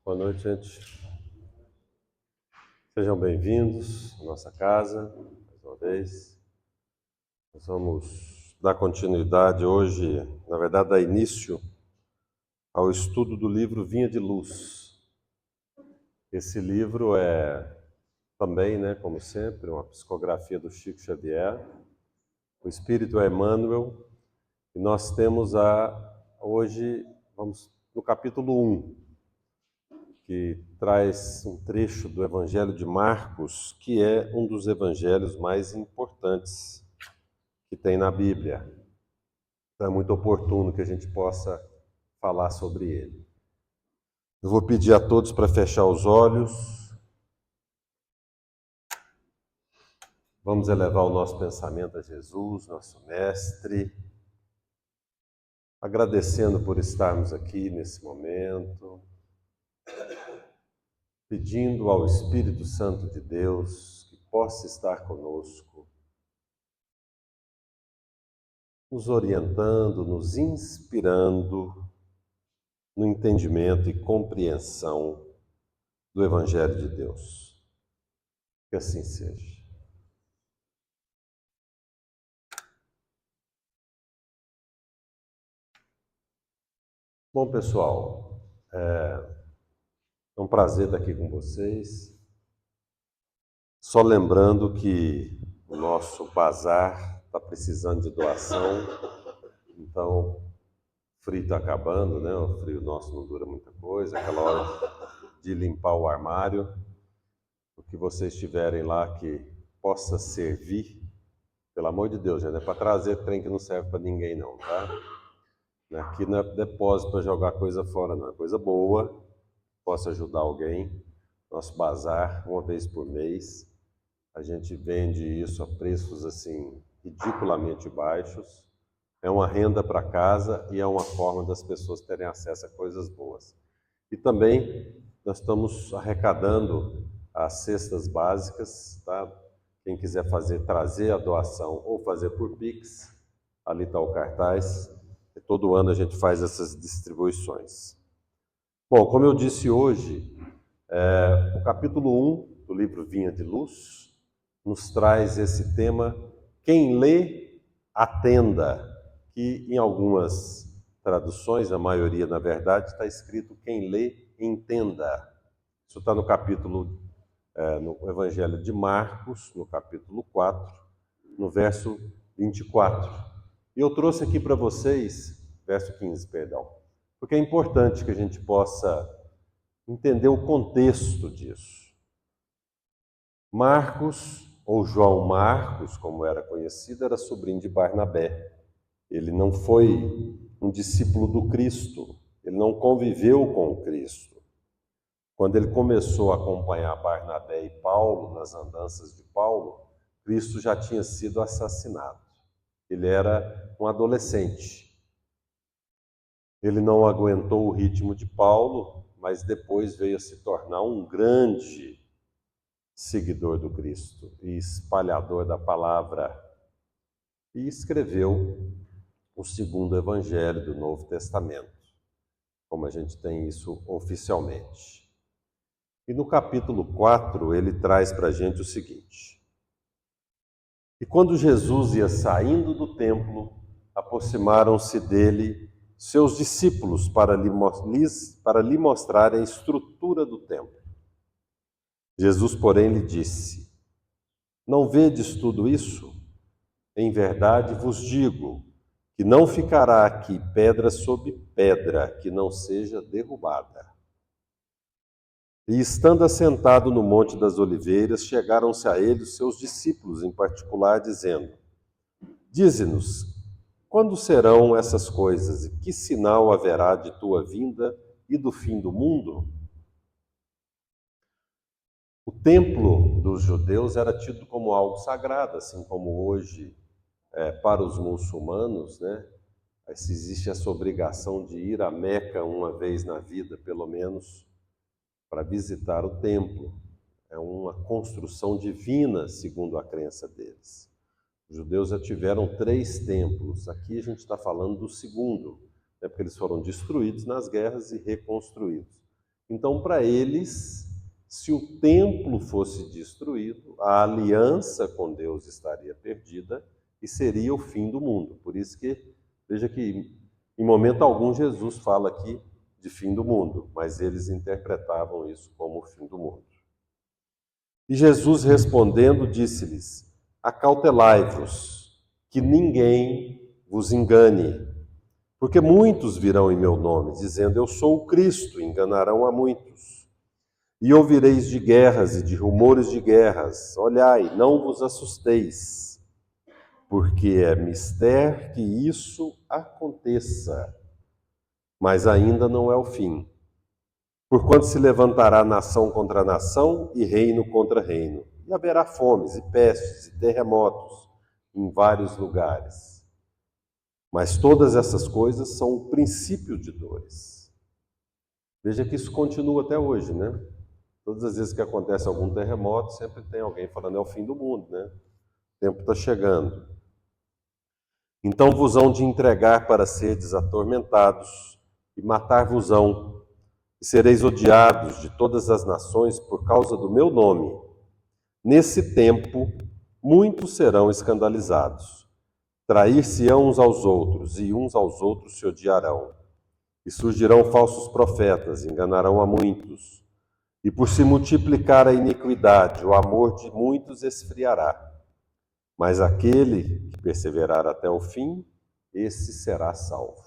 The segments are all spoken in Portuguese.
Boa noite, gente. Sejam bem-vindos à nossa casa, mais uma vez. Nós vamos dar continuidade hoje, na verdade, dar início ao estudo do livro Vinha de Luz. Esse livro é também, como sempre, uma psicografia do Chico Xavier. O Espírito é Emmanuel. E nós temos hoje, vamos no capítulo 1, que traz um trecho do Evangelho de Marcos, que é um dos evangelhos mais importantes que tem na Bíblia. Então é muito oportuno que a gente possa falar sobre ele. Eu vou pedir a todos para fechar os olhos. Vamos elevar o nosso pensamento a Jesus, nosso Mestre, agradecendo por estarmos aqui nesse momento, pedindo ao Espírito Santo de Deus que possa estar conosco, nos orientando, nos inspirando no entendimento e compreensão do Evangelho de Deus. Que assim seja. Bom, pessoal, é um prazer estar aqui com vocês. Só lembrando que o nosso bazar está precisando de doação, então o frio está acabando, né? O frio nosso não dura muita coisa, aquela hora de limpar o armário, o que vocês tiverem lá que possa servir, pelo amor de Deus, gente, não é para trazer trem que não serve para ninguém não, tá? Aqui não é depósito para jogar coisa fora não, é coisa boa, possa ajudar alguém. Nosso bazar, uma vez por mês, a gente vende isso a preços assim ridiculamente baixos. É uma renda para casa e é uma forma das pessoas terem acesso a coisas boas. E também nós estamos arrecadando as cestas básicas, tá? Quem quiser trazer a doação ou fazer por Pix, ali está o cartaz. E todo ano a gente faz essas distribuições. Bom, como eu disse hoje, o capítulo 1 do livro Vinha de Luz nos traz esse tema, quem lê, atenda, que em algumas traduções, a maioria na verdade, está escrito quem lê, entenda. Isso está no capítulo, no Evangelho de Marcos, no capítulo 4, no verso 24. E eu trouxe aqui para vocês, verso 15, perdão, porque é importante que a gente possa entender o contexto disso. Marcos, ou João Marcos, como era conhecido, era sobrinho de Barnabé. Ele não foi um discípulo do Cristo, ele não conviveu com o Cristo. Quando ele começou a acompanhar Barnabé e Paulo, nas andanças de Paulo, Cristo já tinha sido assassinado. Ele era um adolescente. Ele não aguentou o ritmo de Paulo, mas depois veio a se tornar um grande seguidor do Cristo e espalhador da palavra. E escreveu o segundo evangelho do Novo Testamento, como a gente tem isso oficialmente. E no capítulo 4 ele traz para a gente o seguinte: E quando Jesus ia saindo do templo, aproximaram-se dele seus discípulos para lhe mostrarem a estrutura do templo. Jesus, porém, lhe disse: Não vedes tudo isso? Em verdade vos digo que não ficará aqui pedra sobre pedra que não seja derrubada. E estando assentado no Monte das Oliveiras, chegaram-se a ele os seus discípulos em particular, dizendo: Dize-nos, quando serão essas coisas e que sinal haverá de tua vinda e do fim do mundo? O templo dos judeus era tido como algo sagrado, assim como hoje para os muçulmanos, existe essa obrigação de ir a Meca uma vez na vida, pelo menos, para visitar o templo. É uma construção divina, segundo a crença deles. Os judeus já tiveram 3 templos. Aqui a gente está falando do segundo, porque eles foram destruídos nas guerras e reconstruídos. Então, para eles, se o templo fosse destruído, a aliança com Deus estaria perdida e seria o fim do mundo. Por isso que, veja que em momento algum Jesus fala aqui de fim do mundo, mas eles interpretavam isso como o fim do mundo. E Jesus respondendo disse-lhes: acautelai-vos, que ninguém vos engane, porque muitos virão em meu nome, dizendo eu sou o Cristo, enganarão a muitos. E ouvireis de guerras e de rumores de guerras. Olhai, não vos assusteis, porque é mister que isso aconteça, mas ainda não é o fim. Porquanto se levantará nação contra nação e reino contra reino, e haverá fomes e pestes e terremotos em vários lugares. Mas todas essas coisas são o princípio de dores. Veja que isso continua até hoje, né? Todas as vezes que acontece algum terremoto, sempre tem alguém falando é o fim do mundo, né? O tempo está chegando. Então vos hão de entregar para seres atormentados e matar-vos-ão, e sereis odiados de todas as nações por causa do meu nome. Nesse tempo, muitos serão escandalizados. Trair-se-ão uns aos outros, e uns aos outros se odiarão. E surgirão falsos profetas, enganarão a muitos. E por se multiplicar a iniquidade, o amor de muitos esfriará. Mas aquele que perseverar até o fim, esse será salvo.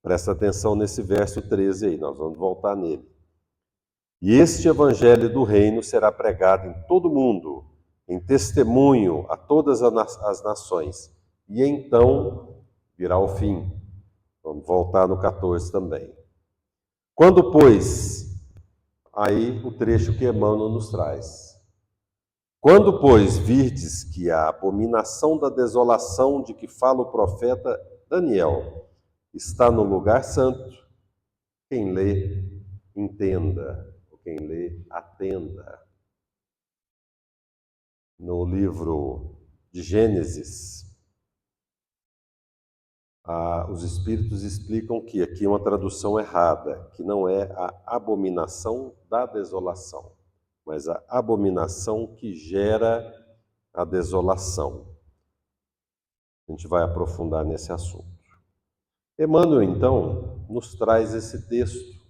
Presta atenção nesse verso 13 aí, nós vamos voltar nele. E este evangelho do reino será pregado em todo o mundo, em testemunho a todas as nações. E então virá o fim. Vamos voltar no 14 também. Quando, pois, aí o trecho que Emmanuel nos traz. Quando, pois, virdes que a abominação da desolação de que fala o profeta Daniel está no lugar santo, quem lê, entenda, ou quem lê, atenda. No livro de Gênesis, os Espíritos explicam que aqui é uma tradução errada, que não é a abominação da desolação, mas a abominação que gera a desolação. A gente vai aprofundar nesse assunto. Emmanuel, então, nos traz esse texto,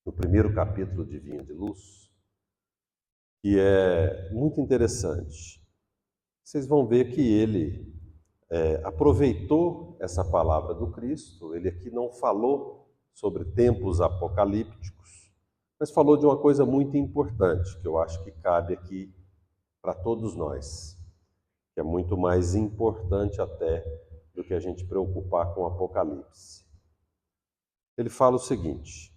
no primeiro capítulo de Vinha de Luz, que é muito interessante. Vocês vão ver que ele aproveitou essa palavra do Cristo, ele aqui não falou sobre tempos apocalípticos, mas falou de uma coisa muito importante, que eu acho que cabe aqui para todos nós, que é muito mais importante até do que a gente preocupar com o Apocalipse. Ele fala o seguinte: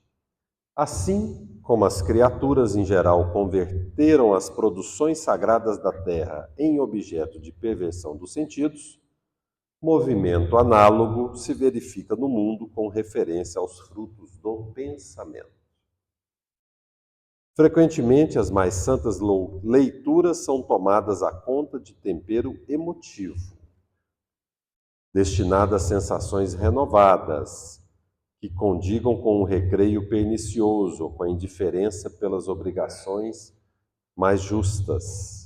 assim como as criaturas em geral converteram as produções sagradas da terra em objeto de perversão dos sentidos, movimento análogo se verifica no mundo com referência aos frutos do pensamento. Frequentemente, as mais santas leituras são tomadas à conta de tempero emotivo, destinado a sensações renovadas, que condigam com o recreio pernicioso, com a indiferença pelas obrigações mais justas.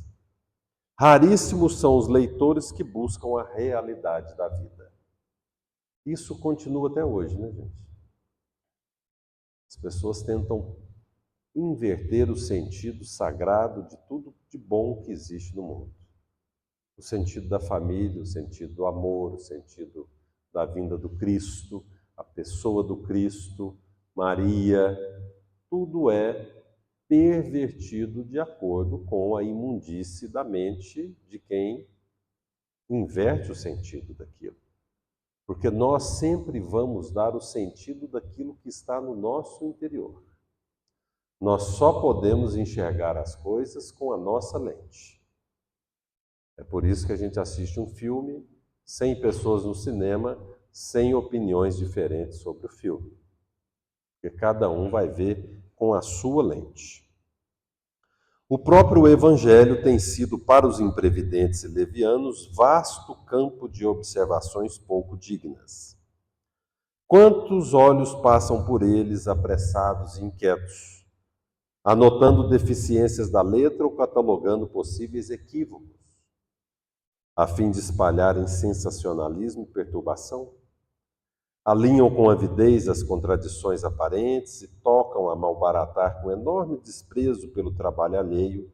Raríssimos são os leitores que buscam a realidade da vida. Isso continua até hoje, né, gente? As pessoas tentam inverter o sentido sagrado de tudo de bom que existe no mundo. O sentido da família, o sentido do amor, o sentido da vinda do Cristo, a pessoa do Cristo, Maria, tudo é pervertido de acordo com a imundície da mente de quem inverte o sentido daquilo. Porque nós sempre vamos dar o sentido daquilo que está no nosso interior. Nós só podemos enxergar as coisas com a nossa lente. É por isso que a gente assiste um filme, 100 pessoas no cinema, 100 opiniões diferentes sobre o filme. Porque cada um vai ver com a sua lente. O próprio Evangelho tem sido para os imprevidentes e levianos vasto campo de observações pouco dignas. Quantos olhos passam por eles apressados e inquietos, anotando deficiências da letra ou catalogando possíveis equívocos, a fim de espalharem sensacionalismo e perturbação? Alinham com avidez as contradições aparentes e tocam a malbaratar com enorme desprezo pelo trabalho alheio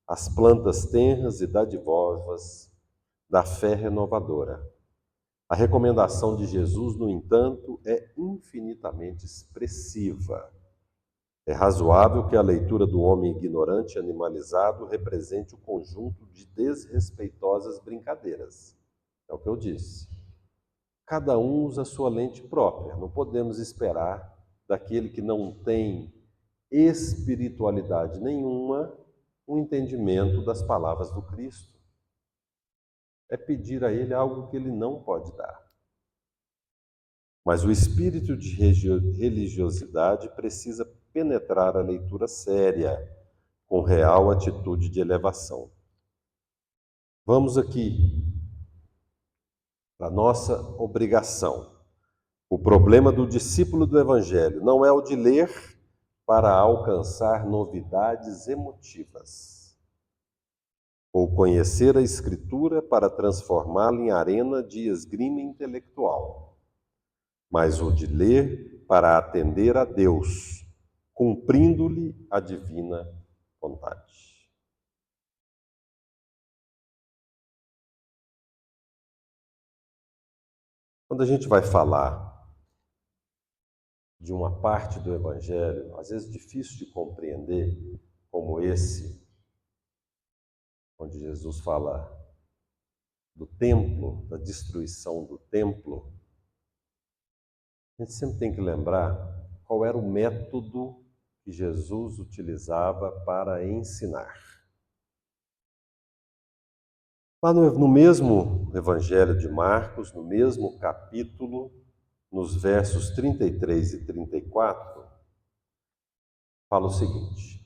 as plantas tenras e dadivosas da fé renovadora. A recomendação de Jesus, no entanto, é infinitamente expressiva. É razoável que a leitura do homem ignorante e animalizado represente o conjunto de desrespeitosas brincadeiras. É o que eu disse. Cada um usa a sua lente própria. Não podemos esperar daquele que não tem espiritualidade nenhuma o entendimento das palavras do Cristo. É pedir a ele algo que ele não pode dar. Mas o espírito de religiosidade precisa penetrar a leitura séria, com real atitude de elevação. Vamos aqui para a nossa obrigação. O problema do discípulo do Evangelho não é o de ler para alcançar novidades emotivas, ou conhecer a Escritura para transformá-la em arena de esgrima intelectual, mas o de ler para atender a Deus, cumprindo-lhe a divina vontade. Quando a gente vai falar de uma parte do Evangelho, às vezes difícil de compreender, como esse, onde Jesus fala do templo, da destruição do templo, a gente sempre tem que lembrar qual era o método que Jesus utilizava para ensinar. Lá no mesmo Evangelho de Marcos, no mesmo capítulo, nos versos 33 e 34, fala o seguinte: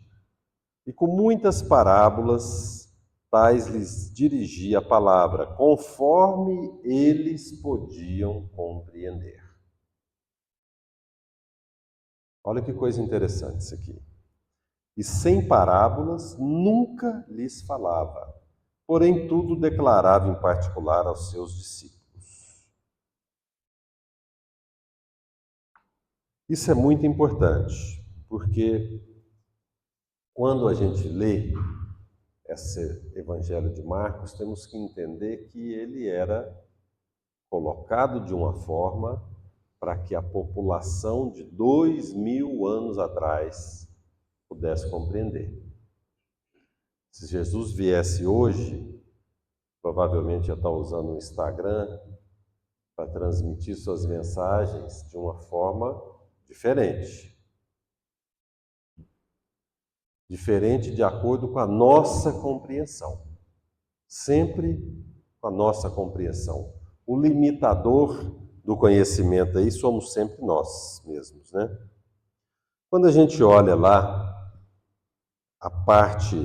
e com muitas parábolas, tais lhes dirigia a palavra, conforme eles podiam compreender. Olha que coisa interessante isso aqui. E sem parábolas nunca lhes falava, porém tudo declarava em particular aos seus discípulos. Isso é muito importante, porque quando a gente lê esse Evangelho de Marcos, temos que entender que ele era colocado de uma forma para que a população de 2000 anos atrás pudesse compreender. Se Jesus viesse hoje, provavelmente ia estar usando o Instagram para transmitir suas mensagens de uma forma diferente. Diferente de acordo com a nossa compreensão. Sempre com a nossa compreensão. O limitador do conhecimento aí somos sempre nós mesmos, né? Quando a gente olha lá a parte,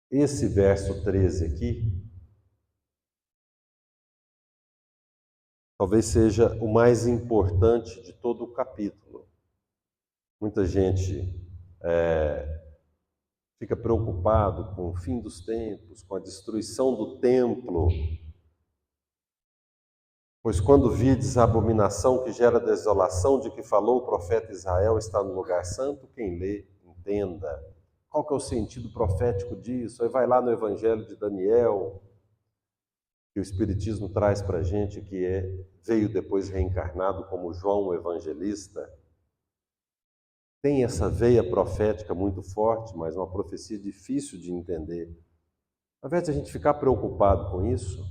esse verso 13 aqui, talvez seja o mais importante de todo o capítulo. Muita gente fica preocupado com o fim dos tempos, com a destruição do templo. Pois quando vides a abominação que gera desolação, de que falou o profeta Israel, está no lugar santo, quem lê, entenda. Qual que é o sentido profético disso? Aí vai lá no Evangelho de Daniel, que o Espiritismo traz para a gente, veio depois reencarnado como João o Evangelista. Tem essa veia profética muito forte, mas uma profecia difícil de entender. Ao invés de a gente ficar preocupado com isso,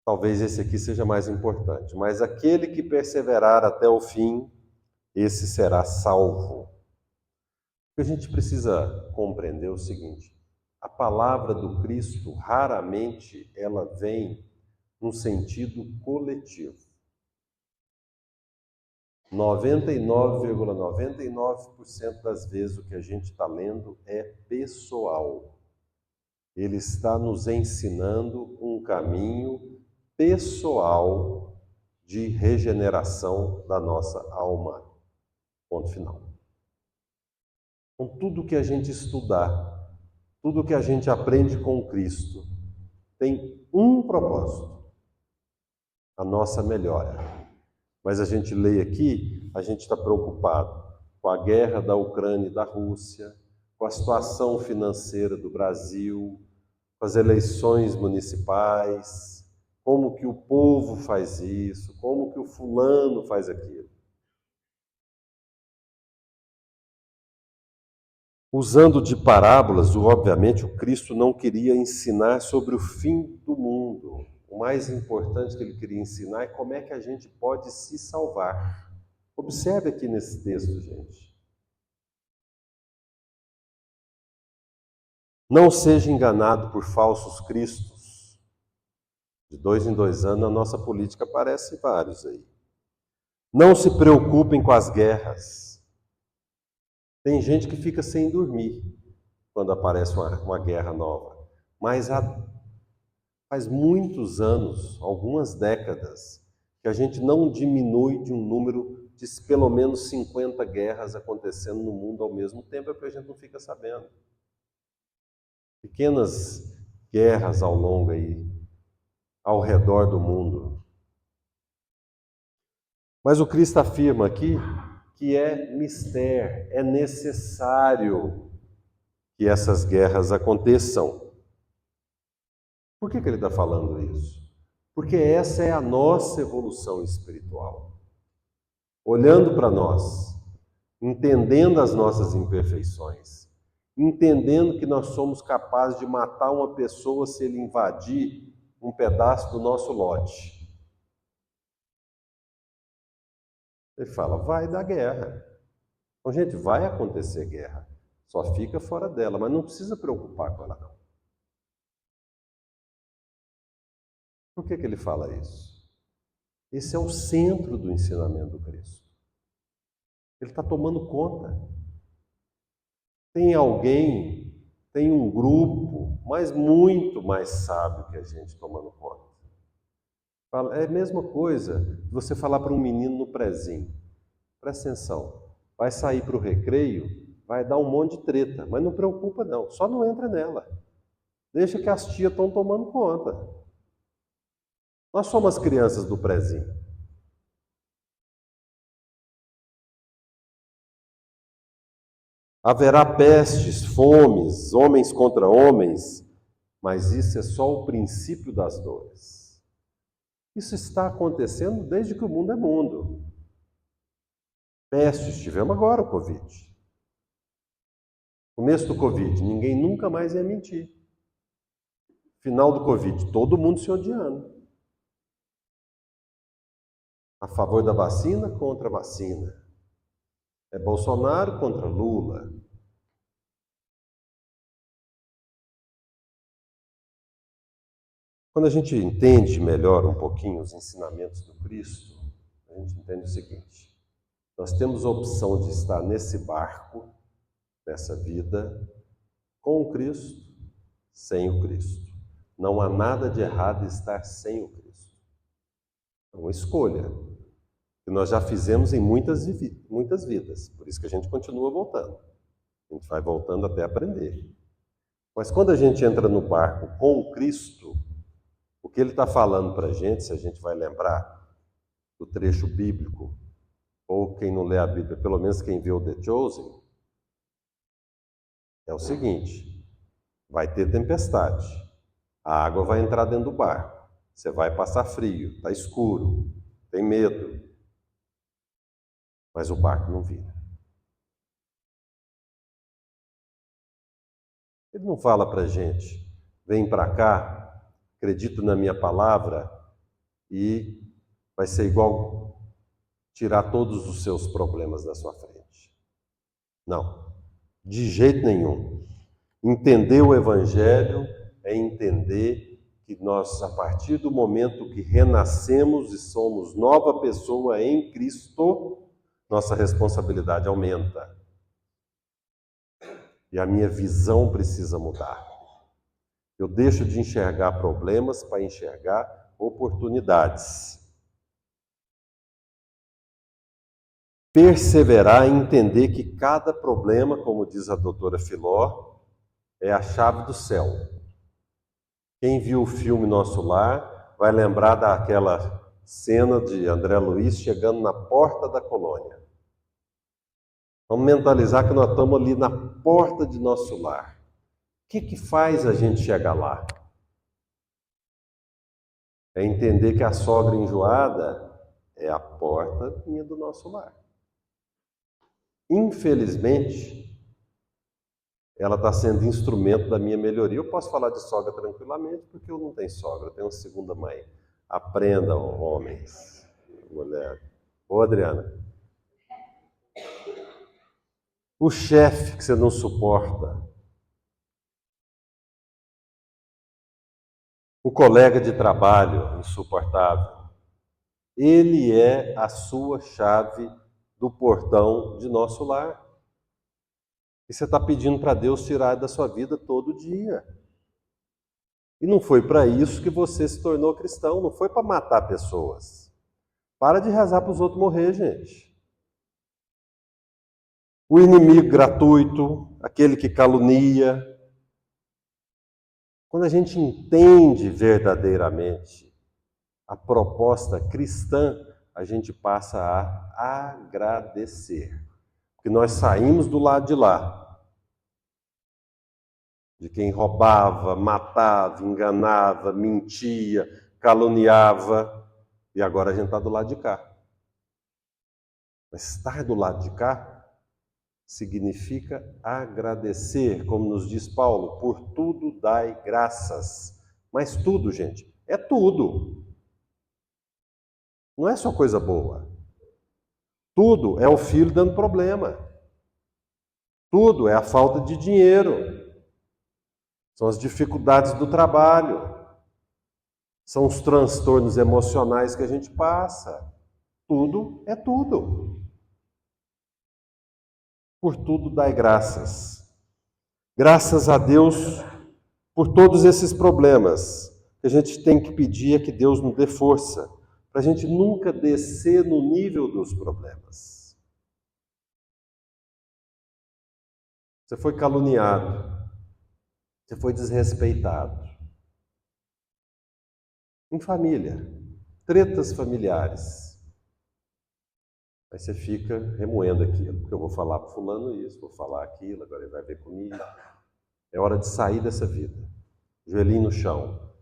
talvez esse aqui seja mais importante. Mas aquele que perseverar até o fim, esse será salvo. O que a gente precisa compreender é o seguinte: a palavra do Cristo, raramente ela vem num sentido coletivo. 99,99% 99% das vezes o que a gente está lendo é pessoal. Ele está nos ensinando um caminho pessoal de regeneração da nossa alma. Ponto final. Com tudo que a gente estudar, tudo que a gente aprende com Cristo, tem um propósito: a nossa melhora. Mas a gente lê aqui, a gente está preocupado com a guerra da Ucrânia e da Rússia, com a situação financeira do Brasil, com as eleições municipais, como que o povo faz isso, como que o fulano faz aquilo. Usando de parábolas, obviamente, o Cristo não queria ensinar sobre o fim do mundo. O mais importante que ele queria ensinar é como é que a gente pode se salvar. Observe aqui nesse texto, gente. Não seja enganado por falsos cristos. De 2 em 2 anos, na nossa política aparece vários aí. Não se preocupem com as guerras. Tem gente que fica sem dormir quando aparece uma guerra nova. Mas faz muitos anos, algumas décadas, que a gente não diminui de um número de pelo menos 50 guerras acontecendo no mundo ao mesmo tempo, é porque a gente não fica sabendo. Pequenas guerras ao longo aí, ao redor do mundo. Mas o Cristo afirma aqui que é mistério, é necessário que essas guerras aconteçam. Por que ele está falando isso? Porque essa é a nossa evolução espiritual. Olhando para nós, entendendo as nossas imperfeições, entendendo que nós somos capazes de matar uma pessoa se ele invadir um pedaço do nosso lote. Ele fala, vai dar guerra. Então, gente, vai acontecer guerra. Só fica fora dela, mas não precisa preocupar com ela, não. Por que ele fala isso? Esse é o centro do ensinamento do Cristo. Ele está tomando conta. Tem alguém, tem um grupo, mas muito mais sábio que a gente tomando conta. É a mesma coisa você falar para um menino no prezinho. Presta atenção, vai sair para o recreio, vai dar um monte de treta, mas não preocupa não, só não entra nela. Deixa que as tias estão tomando conta. Nós somos as crianças do prezinho. Haverá pestes, fomes, homens contra homens, mas isso é só o princípio das dores. Isso está acontecendo desde que o mundo é mundo. Pestes, tivemos agora o Covid. Começo do Covid, ninguém nunca mais ia mentir. Final do Covid, todo mundo se odiando. A favor da vacina, contra a vacina. É Bolsonaro contra Lula. Quando a gente entende melhor um pouquinho os ensinamentos do Cristo, a gente entende o seguinte: nós temos a opção de estar nesse barco, nessa vida, com o Cristo, sem o Cristo. Não há nada de errado em estar sem o Cristo. É uma escolha que nós já fizemos em muitas vidas. Por isso que a gente continua voltando. A gente vai voltando até aprender. Mas quando a gente entra no barco com o Cristo, o que ele está falando para a gente, se a gente vai lembrar do trecho bíblico, ou quem não lê a Bíblia, pelo menos quem vê o The Chosen, é o seguinte: vai ter tempestade, a água vai entrar dentro do barco, você vai passar frio, está escuro, tem medo, mas o barco não vira. Ele não fala para a gente, vem para cá, acredita na minha palavra e vai ser igual tirar todos os seus problemas da sua frente. Não, de jeito nenhum. Entender o Evangelho é entender que nós, a partir do momento que renascemos e somos nova pessoa em Cristo, nossa responsabilidade aumenta. E a minha visão precisa mudar. Eu deixo de enxergar problemas para enxergar oportunidades. Perseverar em entender que cada problema, como diz a doutora Filó, é a chave do céu. Quem viu o filme Nosso Lar vai lembrar daquela cena de André Luiz chegando na porta da colônia. Vamos mentalizar que nós estamos ali na porta de nosso lar. O que faz a gente chegar lá? É entender que a sogra enjoada é a portazinha do nosso lar. Infelizmente, ela está sendo instrumento da minha melhoria. Eu posso falar de sogra tranquilamente, porque eu não tenho sogra, eu tenho uma segunda mãe. Aprendam, homens, mulher. Ô, Adriana. O chefe que você não suporta. O colega de trabalho insuportável. Ele é a sua chave do portão de nosso lar. E você está pedindo para Deus tirar da sua vida todo dia. E não foi para isso que você se tornou cristão, não foi para matar pessoas. Para de rezar para os outros morrer, gente. O inimigo gratuito, aquele que calunia. Quando a gente entende verdadeiramente a proposta cristã, a gente passa a agradecer. Porque nós saímos do lado de lá, de quem roubava, matava, enganava, mentia, caluniava, e agora a gente está do lado de cá. Mas estar do lado de cá significa agradecer, como nos diz Paulo, por tudo dai graças. Mas tudo, gente, é tudo. Não é só coisa boa. Tudo é o filho dando problema. Tudo é a falta de dinheiro. São as dificuldades do trabalho. São os transtornos emocionais que a gente passa. Tudo é tudo. Por tudo dai graças. Graças a Deus por todos esses problemas. A gente tem que pedir é que Deus nos dê força, para a gente nunca descer no nível dos problemas. Você foi caluniado. Você foi desrespeitado. Em família, tretas familiares. Aí você fica remoendo aquilo, porque eu vou falar para fulano isso, vou falar aquilo, agora ele vai ver comigo. É hora de sair dessa vida. Joelhinho no chão.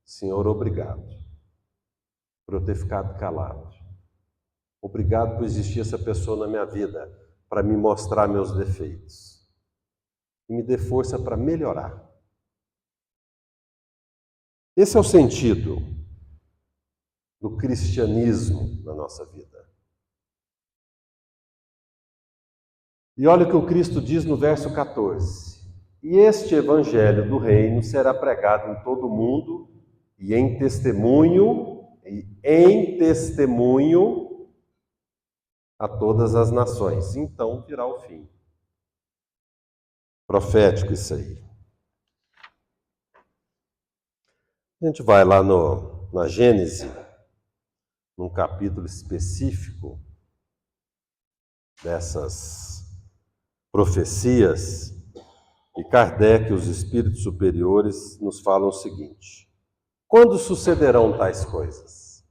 Senhor, obrigado por eu ter ficado calado. Obrigado por existir essa pessoa na minha vida, para me mostrar meus defeitos. E me dê força para melhorar. Esse é o sentido do cristianismo na nossa vida. E olha o que o Cristo diz no verso 14. E este evangelho do reino será pregado em todo o mundo e em testemunho a todas as nações. Então virá o fim. Profético isso aí. A gente vai lá na Gênese, num capítulo específico dessas profecias, e Kardec e os espíritos superiores nos falam o seguinte: quando sucederão tais coisas?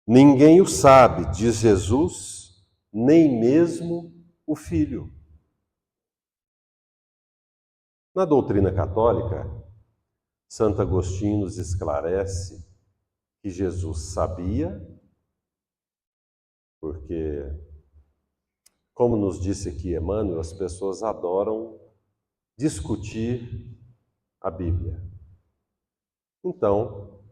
Ninguém o sabe, diz Jesus, nem mesmo o Filho. Na doutrina católica, Santo Agostinho nos esclarece que Jesus sabia, porque, como nos disse aqui Emmanuel, as pessoas adoram discutir a Bíblia. Então,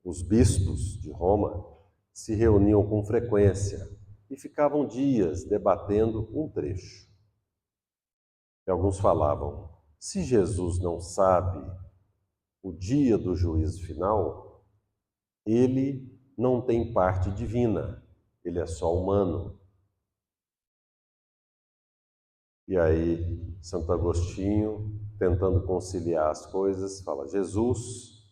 os bispos de Roma se reuniam com frequência e ficavam dias debatendo um trecho. E alguns falavam: se Jesus não sabe o dia do juízo final, ele não tem parte divina, ele é só humano. E aí, Santo Agostinho tentando conciliar as coisas, fala Jesus,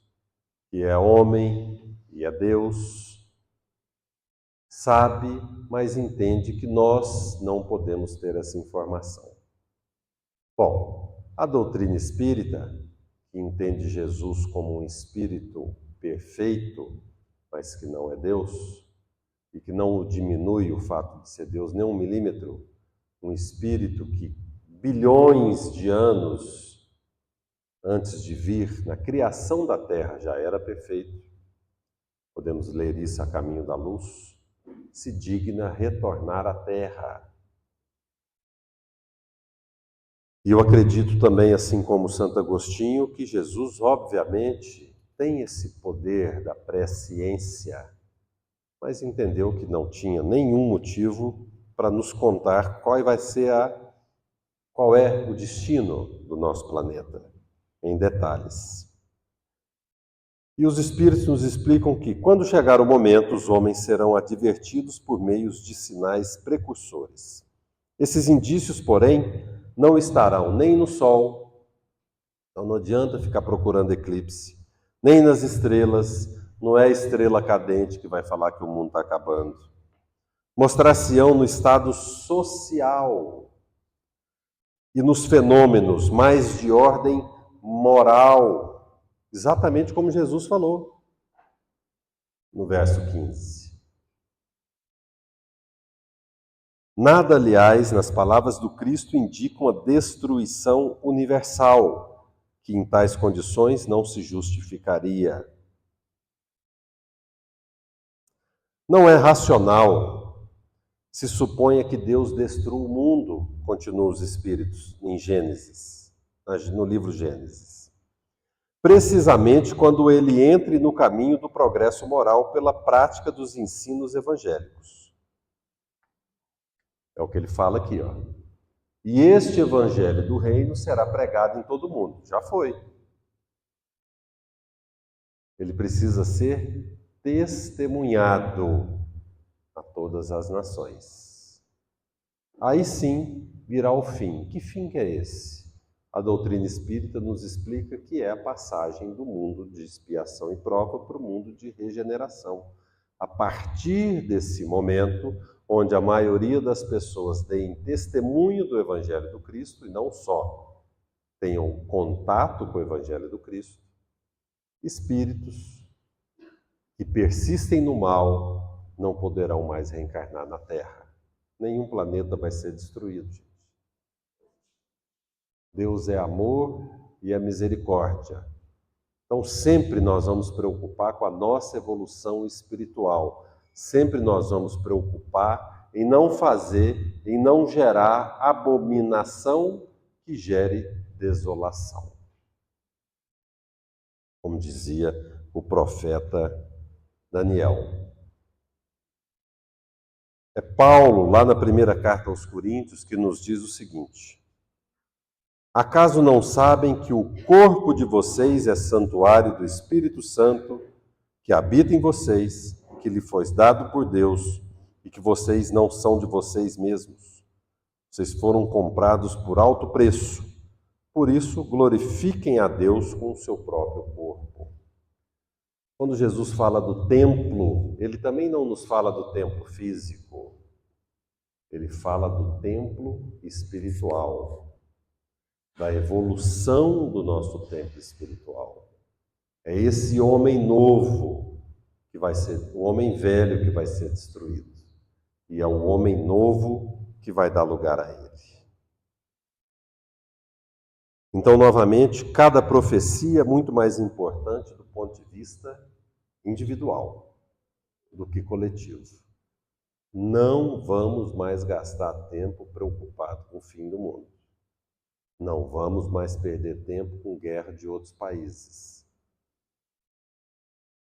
que é homem e é Deus, sabe, mas entende que nós não podemos ter essa informação. Bom, a doutrina espírita, que entende Jesus como um espírito perfeito, mas que não é Deus, e que não diminui o fato de ser Deus nem um milímetro, um espírito que bilhões de anos antes de vir, na criação da Terra, já era perfeito. Podemos ler isso a caminho da luz. Se digna retornar à Terra. E eu acredito também, assim como Santo Agostinho, que Jesus, obviamente, tem esse poder da presciência, mas entendeu que não tinha nenhum motivo para nos contar qual é o destino do nosso planeta, em detalhes. E os Espíritos nos explicam que, quando chegar o momento, os homens serão advertidos por meios de sinais precursores. Esses indícios, porém, não estarão nem no Sol, então não adianta ficar procurando eclipse, nem nas estrelas, não é a estrela cadente que vai falar que o mundo está acabando. Mostrar-se-ão no estado social e nos fenômenos mais de ordem moral, exatamente como Jesus falou no verso 15. Nada, aliás, nas palavras do Cristo indicam a destruição universal, que em tais condições não se justificaria. Não é racional se suponha que Deus destrua o mundo, continuam os Espíritos em Gênesis, no livro Gênesis. Precisamente quando ele entre no caminho do progresso moral pela prática dos ensinos evangélicos. É o que ele fala aqui, ó. E este evangelho do reino será pregado em todo o mundo. Já foi. Ele precisa ser testemunhado a todas as nações. Aí sim virá o fim. Que fim que é esse? A doutrina espírita nos explica que é a passagem do mundo de expiação e prova para o mundo de regeneração. A partir desse momento, onde a maioria das pessoas deem testemunho do Evangelho do Cristo, e não só tenham contato com o Evangelho do Cristo, espíritos que persistem no mal não poderão mais reencarnar na Terra. Nenhum planeta vai ser destruído, gente. Deus é amor e é misericórdia. Então, sempre nós vamos preocupar com a nossa evolução espiritual. Sempre nós vamos preocupar em não fazer, em não gerar abominação que gere desolação. Como dizia o profeta Daniel. É Paulo, lá na primeira carta aos Coríntios, que nos diz o seguinte: acaso não sabem que o corpo de vocês é santuário do Espírito Santo, que habita em vocês, que lhe foi dado por Deus, e que vocês não são de vocês mesmos? Vocês foram comprados por alto preço. Por isso, glorifiquem a Deus com o seu próprio corpo. Quando Jesus fala do templo, ele também não nos fala do templo físico. Ele fala do templo espiritual, da evolução do nosso templo espiritual. É esse homem novo que vai ser, o homem velho que vai ser destruído. E é o homem novo que vai dar lugar a ele. Então, novamente, cada profecia é muito mais importante do ponto de vista individual do que coletivo. Não vamos mais gastar tempo preocupado com o fim do mundo. Não vamos mais perder tempo com guerra de outros países.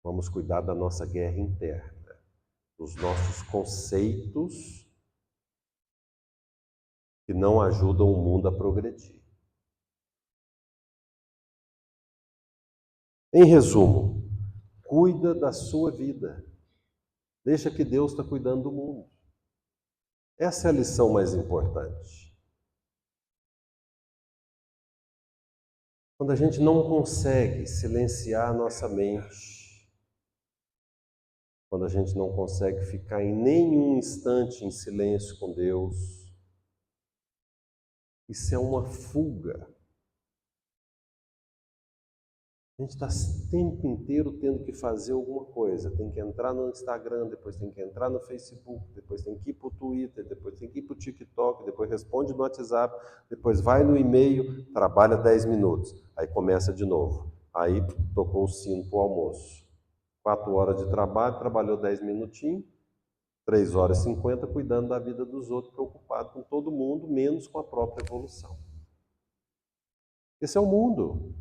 Vamos cuidar da nossa guerra interna, dos nossos conceitos que não ajudam o mundo a progredir. Em resumo, cuida da sua vida. Deixa que Deus está cuidando do mundo. Essa é a lição mais importante. Quando a gente não consegue silenciar a nossa mente, quando a gente não consegue ficar em nenhum instante em silêncio com Deus, isso é uma fuga. A gente está o tempo inteiro tendo que fazer alguma coisa. Tem que entrar no Instagram, depois tem que entrar no Facebook, depois tem que ir para o Twitter, depois tem que ir para o TikTok, depois responde no WhatsApp, depois vai no e-mail, trabalha 10 minutos, aí começa de novo. Aí tocou o sino para o almoço. 4 horas de trabalho, trabalhou 10 minutinhos, 3 horas e 50 cuidando da vida dos outros, preocupado com todo mundo, menos com a própria evolução. Esse é o mundo.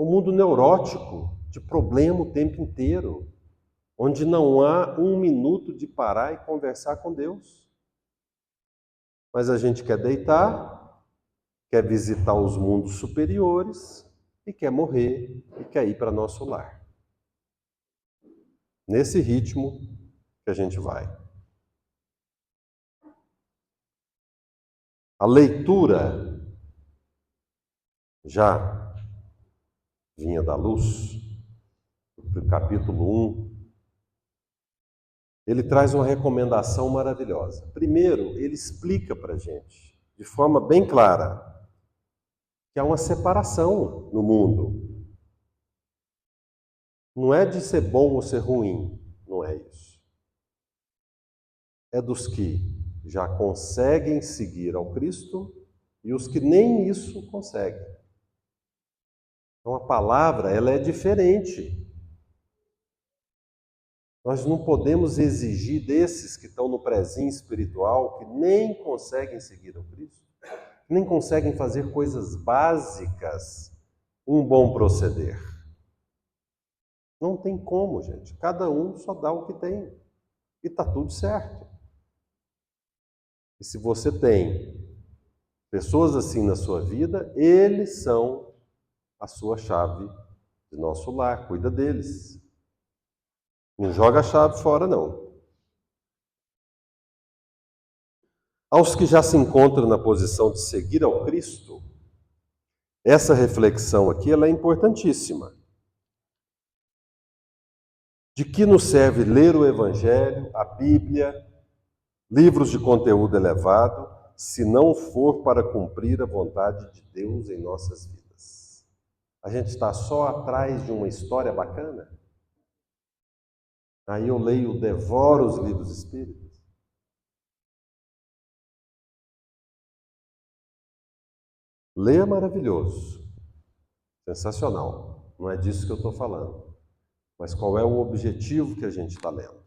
Um mundo neurótico, de problema o tempo inteiro, onde não há um minuto de parar e conversar com Deus. Mas a gente quer deitar, quer visitar os mundos superiores e quer morrer e quer ir para nosso lar. Nesse ritmo que a gente vai. A leitura já vinha da luz, do capítulo 1, ele traz uma recomendação maravilhosa. Primeiro, ele explica para a gente, de forma bem clara, que há uma separação no mundo. Não é de ser bom ou ser ruim, não é isso. É dos que já conseguem seguir ao Cristo e os que nem isso conseguem. Então a palavra, ela é diferente. Nós não podemos exigir desses que estão no prezinho espiritual, que nem conseguem seguir ao Cristo, nem conseguem fazer coisas básicas, um bom proceder. Não tem como, gente. Cada um só dá o que tem. E está tudo certo. E se você tem pessoas assim na sua vida, eles são a sua chave de nosso lar. Cuida deles. Não joga a chave fora, não. Aos que já se encontram na posição de seguir ao Cristo, essa reflexão aqui ela é importantíssima. De que nos serve ler o Evangelho, a Bíblia, livros de conteúdo elevado, se não for para cumprir a vontade de Deus em nossas vidas? A gente está só atrás de uma história bacana? Aí eu leio, devoro os livros espíritas. Ler é maravilhoso, sensacional. Não é disso que eu estou falando. Mas qual é o objetivo que a gente está lendo?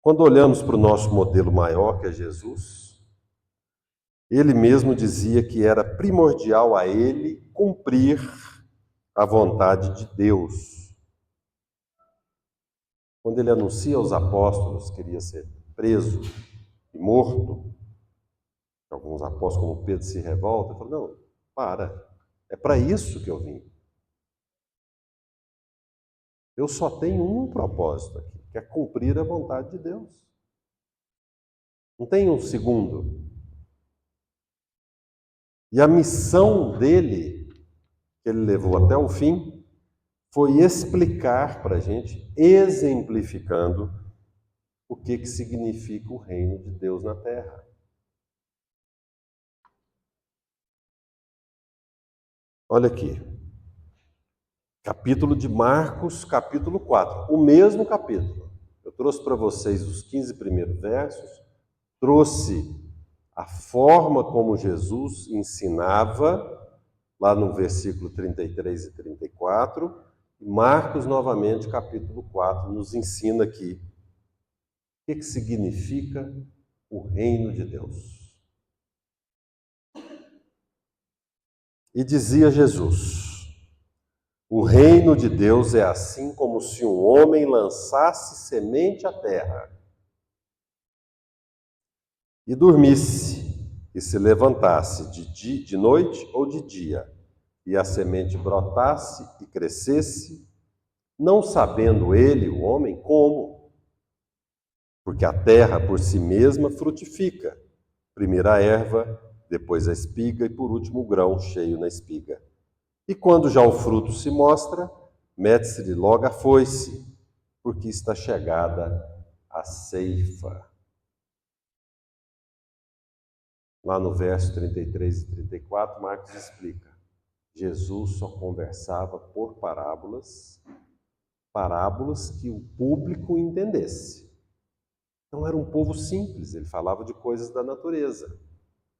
Quando olhamos para o nosso modelo maior, que é Jesus, ele mesmo dizia que era primordial a ele cumprir a vontade de Deus. Quando ele anuncia aos apóstolos que iria ser preso e morto, alguns apóstolos, como Pedro, se revoltam, falam, não, é para isso que eu vim. Eu só tenho um propósito aqui, que é cumprir a vontade de Deus. Não tem um segundo. E a missão dele, que ele levou até o fim, foi explicar para a gente, exemplificando, o que significa o reino de Deus na Terra. Olha aqui, capítulo de Marcos, capítulo 4, o mesmo capítulo. Eu trouxe para vocês os 15 primeiros versos, trouxe a forma como Jesus ensinava, lá no versículo 33 e 34, e Marcos, novamente, capítulo 4, nos ensina aqui o que significa o reino de Deus. E dizia Jesus, o reino de Deus é assim como se um homem lançasse semente à terra e dormisse, e se levantasse de noite ou de dia, e a semente brotasse e crescesse, não sabendo ele, o homem, como. Porque a terra por si mesma frutifica, primeiro a erva, depois a espiga e por último o grão cheio na espiga. E quando já o fruto se mostra, mete-se-lhe logo a foice, porque está chegada a ceifa. Lá no verso 33 e 34, Marcos explica. Jesus só conversava por parábolas que o público entendesse. Então era um povo simples, ele falava de coisas da natureza,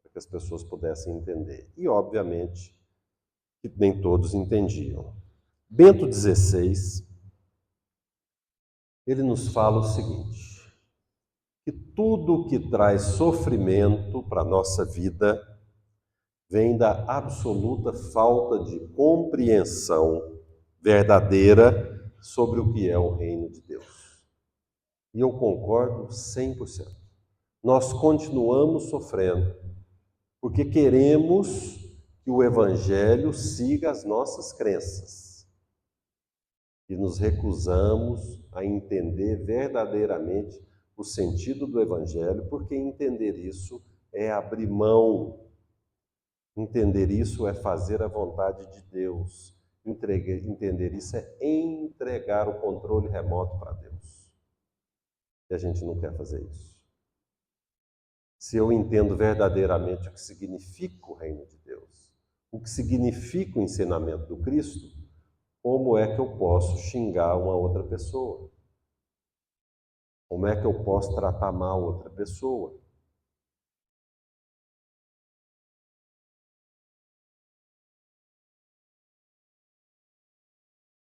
para que as pessoas pudessem entender. E, obviamente, que nem todos entendiam. Bento XVI, ele nos fala o seguinte, que tudo que traz sofrimento para a nossa vida vem da absoluta falta de compreensão verdadeira sobre o que é o reino de Deus. E eu concordo 100%. Nós continuamos sofrendo porque queremos que o Evangelho siga as nossas crenças. E nos recusamos a entender verdadeiramente o sentido do Evangelho, porque entender isso é abrir mão. Entender isso é fazer a vontade de Deus. Entender isso é entregar o controle remoto para Deus. E a gente não quer fazer isso. Se eu entendo verdadeiramente o que significa o reino de Deus, o que significa o ensinamento do Cristo, como é que eu posso xingar uma outra pessoa? Como é que eu posso tratar mal outra pessoa?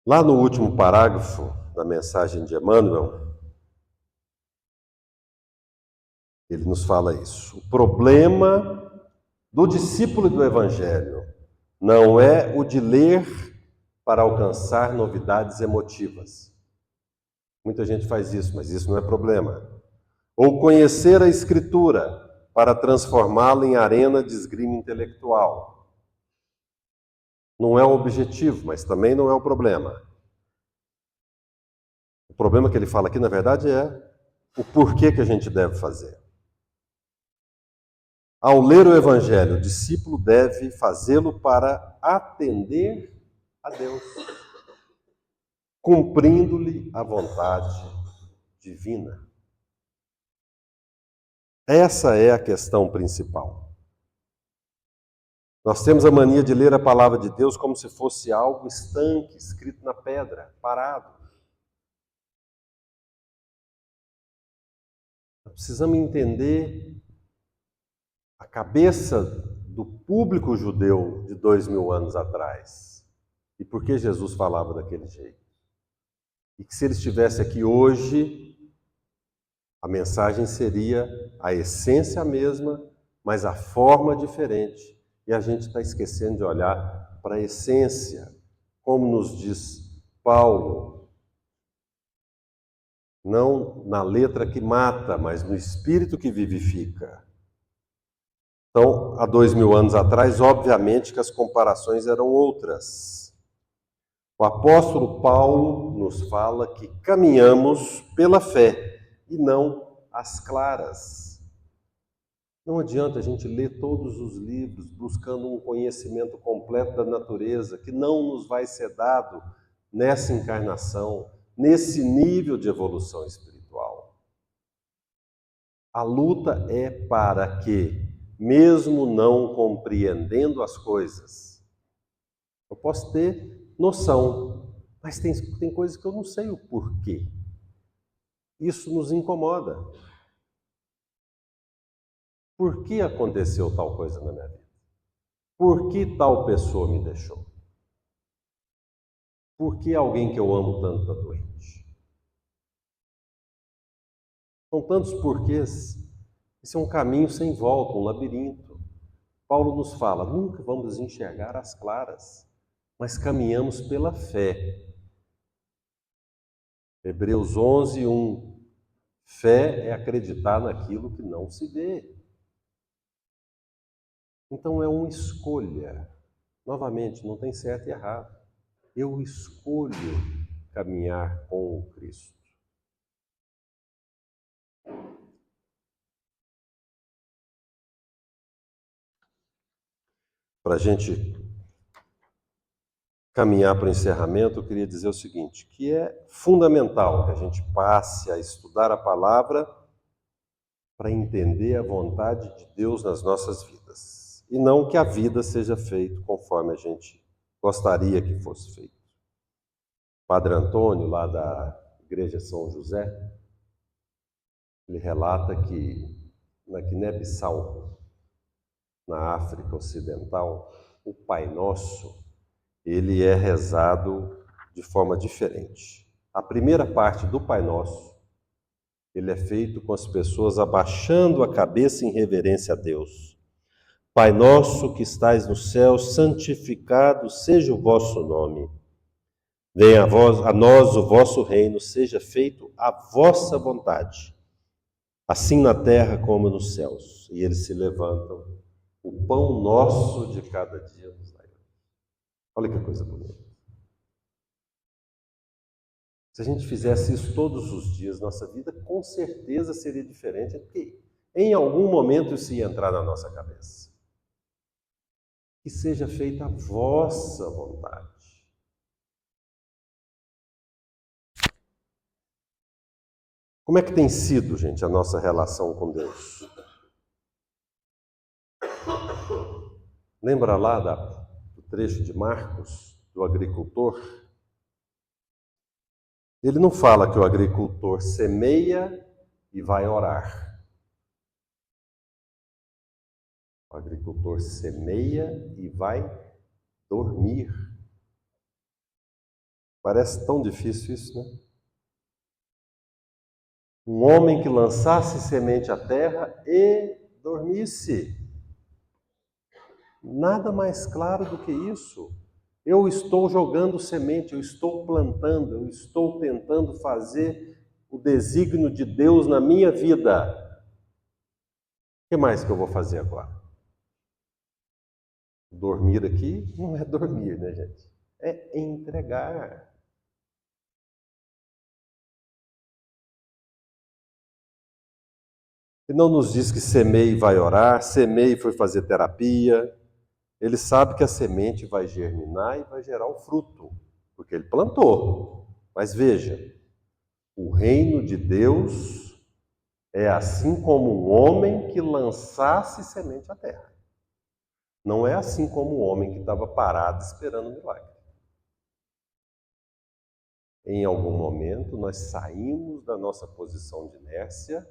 Lá no último parágrafo da mensagem de Emmanuel, ele nos fala isso. O problema do discípulo do Evangelho não é o de ler para alcançar novidades emotivas. Muita gente faz isso, mas isso não é problema. Ou conhecer a Escritura para transformá-la em arena de esgrima intelectual. Não é o objetivo, mas também não é o problema. O problema que ele fala aqui, na verdade, é o porquê que a gente deve fazer. Ao ler o Evangelho, o discípulo deve fazê-lo para atender a Deus, cumprindo-lhe a vontade divina. Essa é a questão principal. Nós temos a mania de ler a palavra de Deus como se fosse algo estanque, escrito na pedra, parado. Nós precisamos entender a cabeça do público judeu de 2000 anos atrás. E por que Jesus falava daquele jeito. E que se ele estivesse aqui hoje, a mensagem seria a essência mesma, mas a forma diferente. E a gente está esquecendo de olhar para a essência, como nos diz Paulo, não na letra que mata, mas no espírito que vivifica. Então, há 2000 anos atrás, obviamente que as comparações eram outras. O apóstolo Paulo nos fala que caminhamos pela fé e não às claras. Não adianta a gente ler todos os livros buscando um conhecimento completo da natureza que não nos vai ser dado nessa encarnação, nesse nível de evolução espiritual. A luta é para que, mesmo não compreendendo as coisas, eu posso ter noção, mas tem coisas que eu não sei o porquê. Isso nos incomoda. Por que aconteceu tal coisa na minha vida? Por que tal pessoa me deixou? Por que alguém que eu amo tanto está doente? São tantos porquês. Esse é um caminho sem volta, um labirinto. Paulo nos fala, nunca vamos enxergar as claras, mas caminhamos pela fé. Hebreus 11, 1. Fé é acreditar naquilo que não se vê. Então é uma escolha. Novamente, não tem certo e errado. Eu escolho caminhar com o Cristo. para a gente caminhar para o encerramento, eu queria dizer o seguinte, que é fundamental que a gente passe a estudar a palavra para entender a vontade de Deus nas nossas vidas. E não que a vida seja feita conforme a gente gostaria que fosse feito. Padre Antônio, lá da Igreja São José, ele relata que na Guiné-Bissau, na África Ocidental, o Pai Nosso, ele é rezado de forma diferente. A primeira parte do Pai Nosso, ele é feito com as pessoas abaixando a cabeça em reverência a Deus. Pai nosso que estais no céu, santificado seja o vosso nome. Venha a nós o vosso reino, seja feito a vossa vontade, assim na terra como nos céus. E eles se levantam. O pão nosso de cada dia nos dai. Olha que coisa bonita. Se a gente fizesse isso todos os dias, nossa vida com certeza seria diferente, porque em algum momento isso ia entrar na nossa cabeça. Que seja feita a vossa vontade. Como é que tem sido, gente, a nossa relação com Deus? Lembra lá do trecho de Marcos, do agricultor? Ele não fala que o agricultor semeia e vai orar. O agricultor semeia e vai dormir. Parece tão difícil isso, né? Um homem que lançasse semente à terra e dormisse. Nada mais claro do que isso. Eu estou jogando semente, eu estou plantando, eu estou tentando fazer o desígnio de Deus na minha vida. O que mais que eu vou fazer agora? Dormir aqui não é dormir, né, gente? É entregar. Ele não nos diz que semeie e vai orar, semeie e foi fazer terapia. Ele sabe que a semente vai germinar e vai gerar o fruto, porque ele plantou. Mas veja, o reino de Deus é assim como um homem que lançasse semente à terra. Não é assim como um homem que estava parado esperando um milagre. Em algum momento, nós saímos da nossa posição de inércia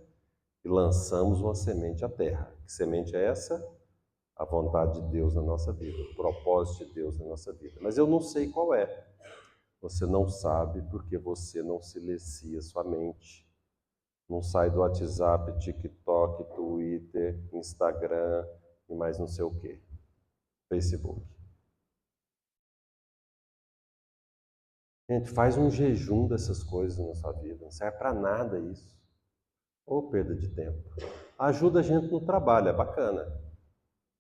e lançamos uma semente à terra. Que semente é essa? A vontade de Deus na nossa vida, o propósito de Deus na nossa vida. Mas eu não sei qual é. Você não sabe porque você não silencia sua mente. Não sai do WhatsApp, TikTok, Twitter, Instagram e mais não sei o quê. Facebook. Gente, faz um jejum dessas coisas na sua vida. Não serve para nada isso. Ou perda de tempo. Ajuda a gente no trabalho, é bacana.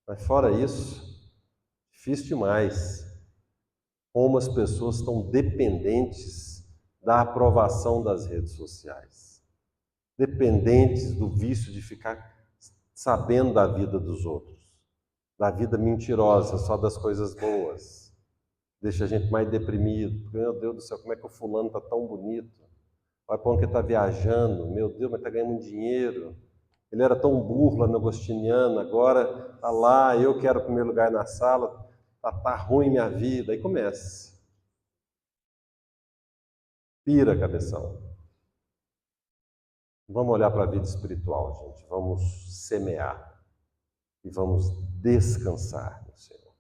Mas fora isso, difícil demais. Como as pessoas estão dependentes da aprovação das redes sociais. Dependentes do vício de ficar sabendo da vida dos outros. Da vida mentirosa, só das coisas boas. Deixa a gente mais deprimido. Meu Deus do céu, como é que o fulano está tão bonito? Olha para onde ele está viajando. Meu Deus, mas está ganhando muito dinheiro. Ele era tão burro lá no Agostiniano, agora está lá, eu quero o primeiro lugar na sala, tá ruim minha vida. Aí começa. Pira, cabeção. Vamos olhar para a vida espiritual, gente. Vamos semear e vamos descansar no Senhor.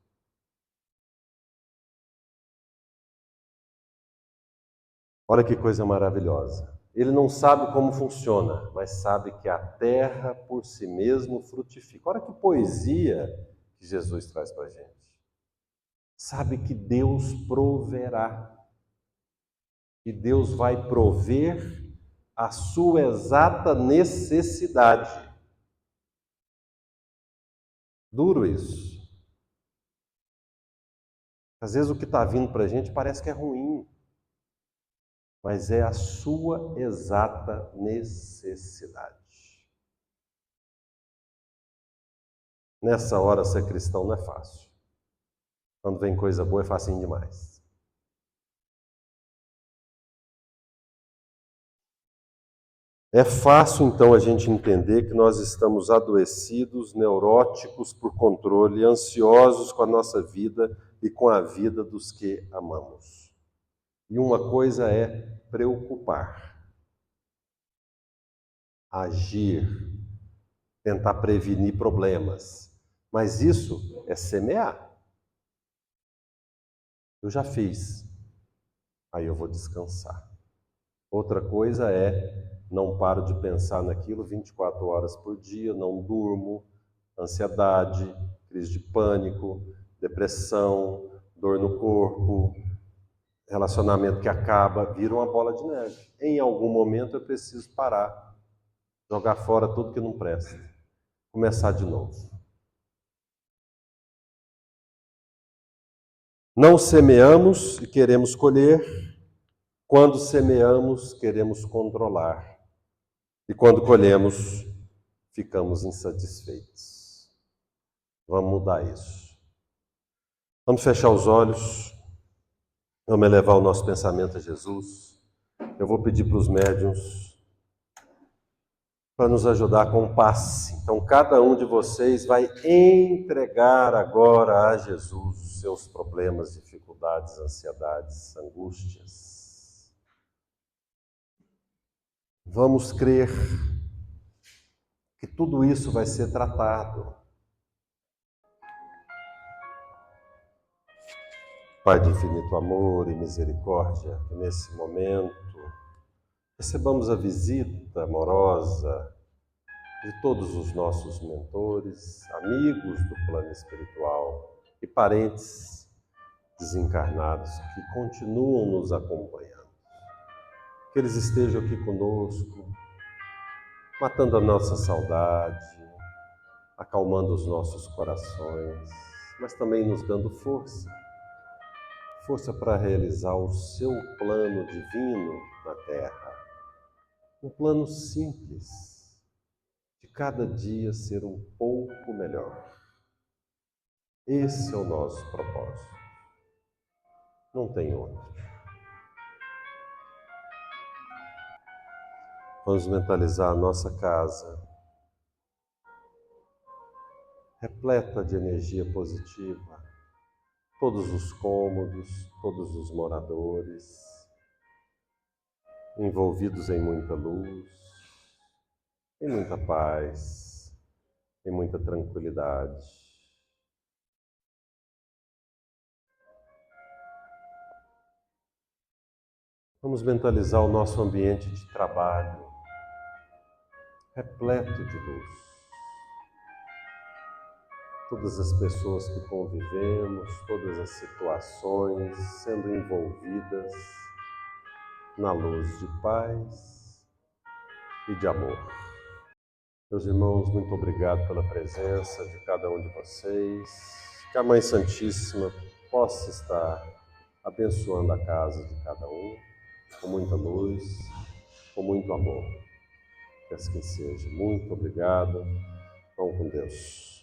Olha que coisa maravilhosa. Ele não sabe como funciona, mas sabe que a terra por si mesmo frutifica. Olha que poesia que Jesus traz para a gente. Sabe que Deus proverá. E Deus vai prover a sua exata necessidade. Duro isso. Às vezes o que está vindo para a gente parece que é ruim, mas é a sua exata necessidade. Nessa hora, ser cristão não é fácil. Quando vem coisa boa é facinho demais. É fácil, então, a gente entender que nós estamos adoecidos, neuróticos por controle, ansiosos com a nossa vida e com a vida dos que amamos. E uma coisa é preocupar, agir, tentar prevenir problemas. Mas isso é semear. Eu já fiz, aí eu vou descansar. Outra coisa é, não paro de pensar naquilo 24 horas por dia, não durmo, ansiedade, crise de pânico, depressão, dor no corpo, relacionamento que acaba, vira uma bola de neve. Em algum momento eu preciso parar, jogar fora tudo que não presta, começar de novo. Não semeamos e queremos colher. Quando semeamos, queremos controlar. E quando colhemos, ficamos insatisfeitos. Vamos mudar isso. Vamos fechar os olhos. Vamos elevar o nosso pensamento a Jesus. Eu vou pedir para os médiuns para nos ajudar com o passe. Então, cada um de vocês vai entregar agora a Jesus os seus problemas, dificuldades, ansiedades, angústias. Vamos crer que tudo isso vai ser tratado. Pai de infinito amor e misericórdia, que nesse momento recebamos a visita amorosa de todos os nossos mentores, amigos do plano espiritual e parentes desencarnados que continuam nos acompanhando. Que eles estejam aqui conosco, matando a nossa saudade, acalmando os nossos corações, mas também nos dando força para realizar o seu plano divino na Terra. Um plano simples, de cada dia ser um pouco melhor. Esse é o nosso propósito. Não tem outro. Vamos mentalizar a nossa casa, repleta de energia positiva, todos os cômodos, todos os moradores, envolvidos em muita luz, em muita paz, em muita tranquilidade. Vamos mentalizar o nosso ambiente de trabalho, repleto de luz. Todas as pessoas que convivemos, todas as situações sendo envolvidas na luz de paz e de amor. Meus irmãos, muito obrigado pela presença de cada um de vocês. Que a Mãe Santíssima possa estar abençoando a casa de cada um, com muita luz, com muito amor. Que assim seja. Muito obrigado. Vão com Deus.